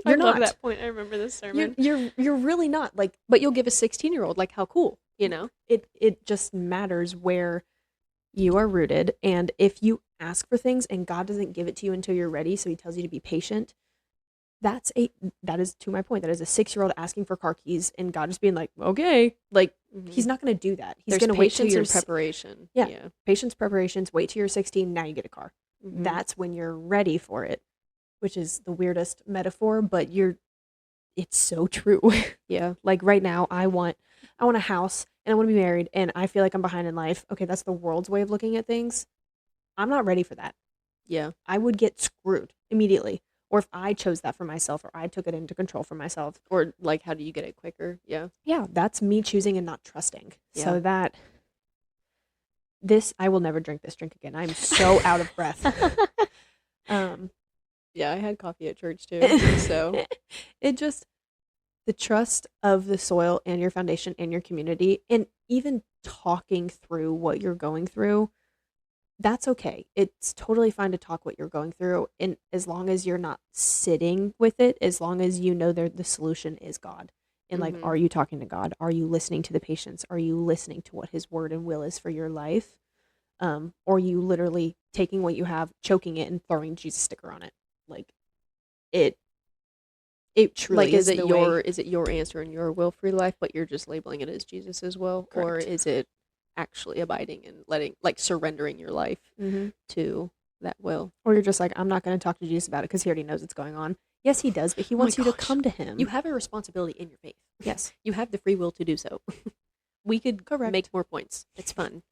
I love that point. I remember this sermon. You're really not like, but you'll give a 16-year-old, like, how cool, you know? It just matters where you are rooted, and if you ask for things and God doesn't give it to you until you're ready, so He tells you to be patient. That is to my point. That is a 6-year-old asking for car keys, and God just being like, okay, like He's not going to do that. He's going to wait till your preparation. Yeah, patience, preparations. Wait till you're 16. Now you get a car. That's when you're ready for it, which is the weirdest metaphor, but it's so true. Yeah. Like right now, I want a house and I want to be married, and I feel like I'm behind in life. Okay, that's the world's way of looking at things. I'm not ready for that. Yeah. I would get screwed immediately. Or if I chose that for myself, or I took it into control for myself. Or like, how do you get it quicker? Yeah. Yeah, that's me choosing and not trusting. Yeah. So that I will never drink this drink again. I'm so out of breath. Yeah, I had coffee at church too. So the trust of the soil and your foundation and your community, and even talking through what you're going through, that's okay. It's totally fine to talk what you're going through, and as long as you're not sitting with it, as long as you know the solution is God. And like, are you talking to God? Are you listening to the patients? Are you listening to what His word and will is for your life? Or are you literally taking what you have, choking it, and throwing Jesus sticker on it? Like, it truly like, is it your answer and your will for your life, but you're just labeling it as Jesus' will? Correct. Or is it actually abiding and surrendering your life to that will? Or you're just like, I'm not going to talk to Jesus about it because He already knows what's going on. Yes, He does, but He wants you to come to Him. You have a responsibility in your faith. Yes. You have the free will to do so. We could make more points. It's fun.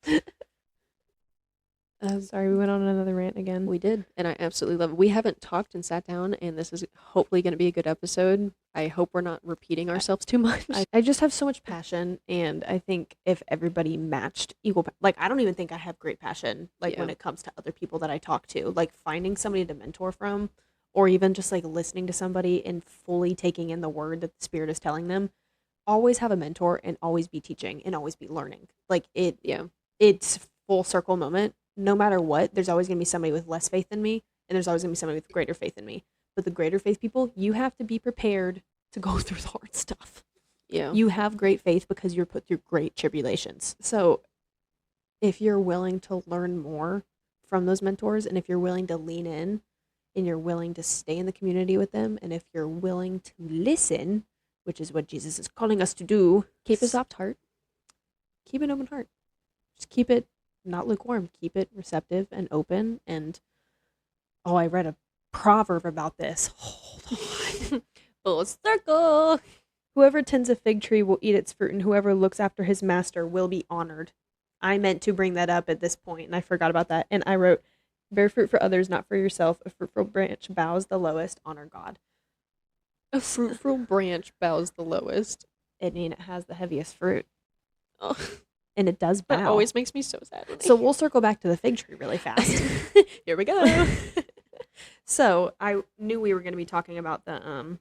Sorry, we went on another rant again. We did, and I absolutely love it. We haven't talked and sat down, and this is hopefully going to be a good episode. I hope we're not repeating ourselves too much. I just have so much passion, and I think if everybody matched equal, like, I don't even think I have great passion, like, when it comes to other people that I talk to, like, finding somebody to mentor from, or even just, like, listening to somebody and fully taking in the word that the Spirit is telling them. Always have a mentor, and always be teaching, and always be learning. Like, it's full circle moment. No matter what, there's always going to be somebody with less faith than me, and there's always going to be somebody with greater faith than me. But the greater faith people, you have to be prepared to go through the hard stuff. Yeah. You have great faith because you're put through great tribulations. So if you're willing to learn more from those mentors, and if you're willing to lean in, and you're willing to stay in the community with them, and if you're willing to listen, which is what Jesus is calling us to do, keep a soft heart. Keep an open heart. Just keep it not lukewarm. Keep it receptive and open. And I read a proverb about this. Hold on. Full circle. Whoever tends a fig tree will eat its fruit, and whoever looks after his master will be honored. I meant to bring that up at this point, and I forgot about that. And I wrote, Bear fruit for others, not for yourself. A fruitful branch bows the lowest. Honor God. A fruitful branch bows the lowest. I mean, it has the heaviest fruit. Oh, And it does bow. that always makes me so sad. So we'll circle back to the fig tree really fast. Here we go. So I knew we were going to be talking about the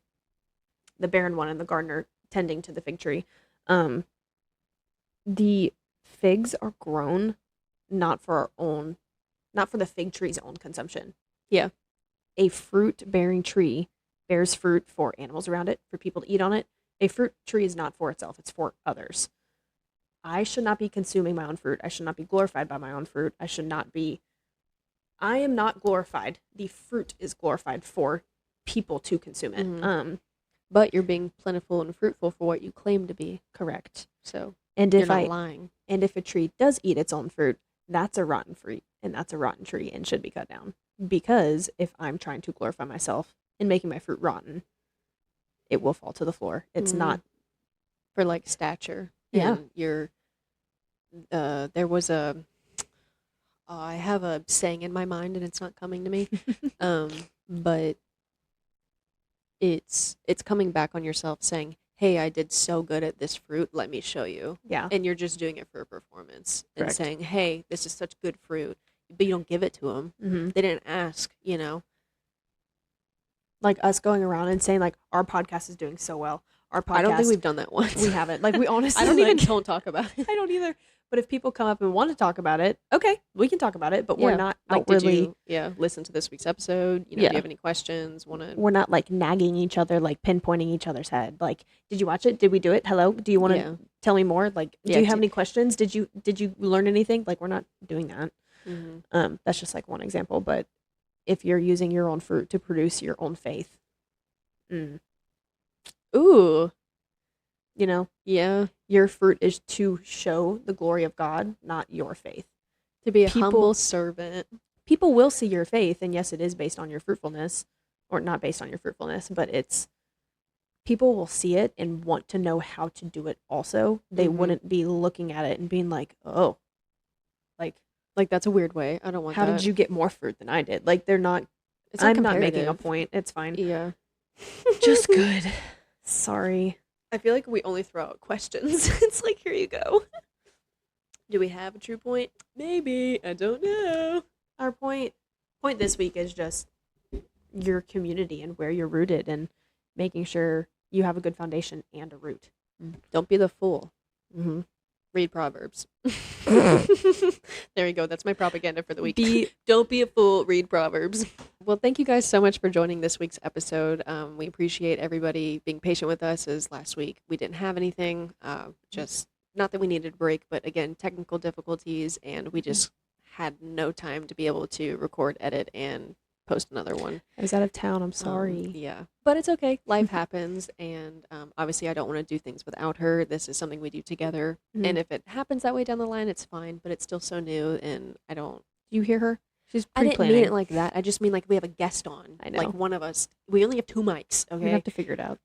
barren one and the gardener tending to the fig tree. The figs are grown not for the fig tree's own consumption. Yeah. A fruit-bearing tree bears fruit for animals around it, for people to eat on it. A fruit tree is not for itself, it's for others. I should not be consuming my own fruit. I should not be glorified by my own fruit. I am not glorified. The fruit is glorified for people to consume it. Mm-hmm. But you're being plentiful and fruitful for what you claim to be. Correct. So and you're not lying. And if a tree does eat its own fruit, that's a rotten fruit, and that's a rotten tree and should be cut down. Because if I'm trying to glorify myself and making my fruit rotten, it will fall to the floor. It's not for like stature. Yeah. And you're there was I have a saying in my mind and it's not coming to me. But it's coming back on yourself saying, hey, I did so good at this fruit, let me show you. Yeah. And you're just doing it for a performance. Correct. And saying, hey, this is such good fruit, but you don't give it to them. Mm-hmm. They didn't ask, you know. Like us going around and saying like our podcast is doing so well. Our podcast, I don't think we've done that once. We haven't. Like we honestly I don't like, don't talk about it. I don't either. But if people come up and want to talk about it, okay, we can talk about it. But we're not like, outwardly. did you listen to this week's episode? You know, do you have any questions? We're not like nagging each other, like pinpointing each other's head. Like, did you watch it? Did we do it? Hello? Do you want to tell me more? Like, do you have any questions? Did you learn anything? Like, we're not doing that. Mm-hmm. That's just like one example. But if you're using your own fruit to produce your own faith, ooh. You know, your fruit is to show the glory of God, not your faith. To be a humble servant. People will see your faith, and yes, it is based on your fruitfulness, or not based on your fruitfulness, but people will see it and want to know how to do it also. They wouldn't be looking at it and being like, oh, like that's a weird way. I don't want how that. did you get more fruit than I did? Like, they're not, I'm not making a point. It's fine. Yeah. Just good. Sorry. I feel like we only throw out questions. It's like, here you go. Do we have a true point? Maybe. I don't know. Our point this week is just your community and where you're rooted and making sure you have a good foundation and a root. Don't be the fool. Mm-hmm. Read Proverbs. There you go. That's my propaganda for the week. Don't be a fool. Read Proverbs. Well, thank you guys so much for joining this week's episode. We appreciate everybody being patient with us, as last week we didn't have anything. Just not that we needed a break, but again, technical difficulties, and we just had no time to be able to record, edit, and post another one. I was out of town. I'm sorry. Yeah, but it's okay. Life happens, and obviously I don't want to do things without her. This is something we do together, and if it happens that way down the line, it's fine, but it's still so new, and I don't... Do you hear her? She's pre-planning. pre-planning. I didn't mean it like that. I just mean like we have a guest on. I know. Like one of us. We only have 2 mics, okay? We have to figure it out.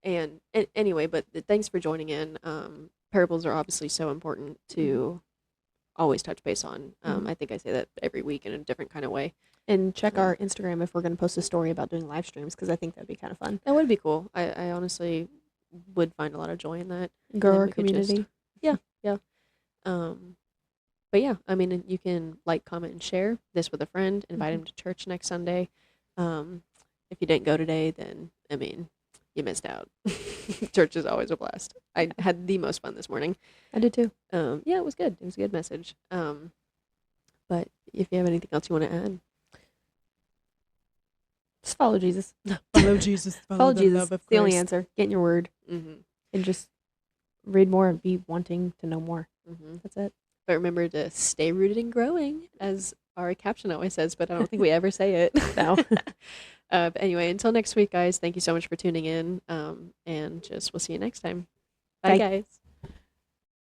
And anyway, but thanks for joining in. Parables are obviously so important to always touch base on. I think I say that every week in a different kind of way. And check our Instagram if we're going to post a story about doing live streams, because I think that'd be kind of fun. That would be cool. I honestly would find a lot of joy in that. Grow our community. Yeah. But yeah, I mean, you can like, comment, and share this with a friend. Invite him to church next Sunday. If you didn't go today, then, I mean, you missed out. Church is always a blast. I had the most fun this morning. I did too. Yeah, it was good. It was a good message. But if you have anything else you want to add. Just follow Jesus. Follow Jesus. Follow Jesus. It's the only answer. Get in your word. And just read more and be wanting to know more. That's it. But remember to stay rooted and growing, as our caption always says, but I don't think we ever say it. No. But anyway, until next week, guys, thank you so much for tuning in. And we'll see you next time. Bye. Guys.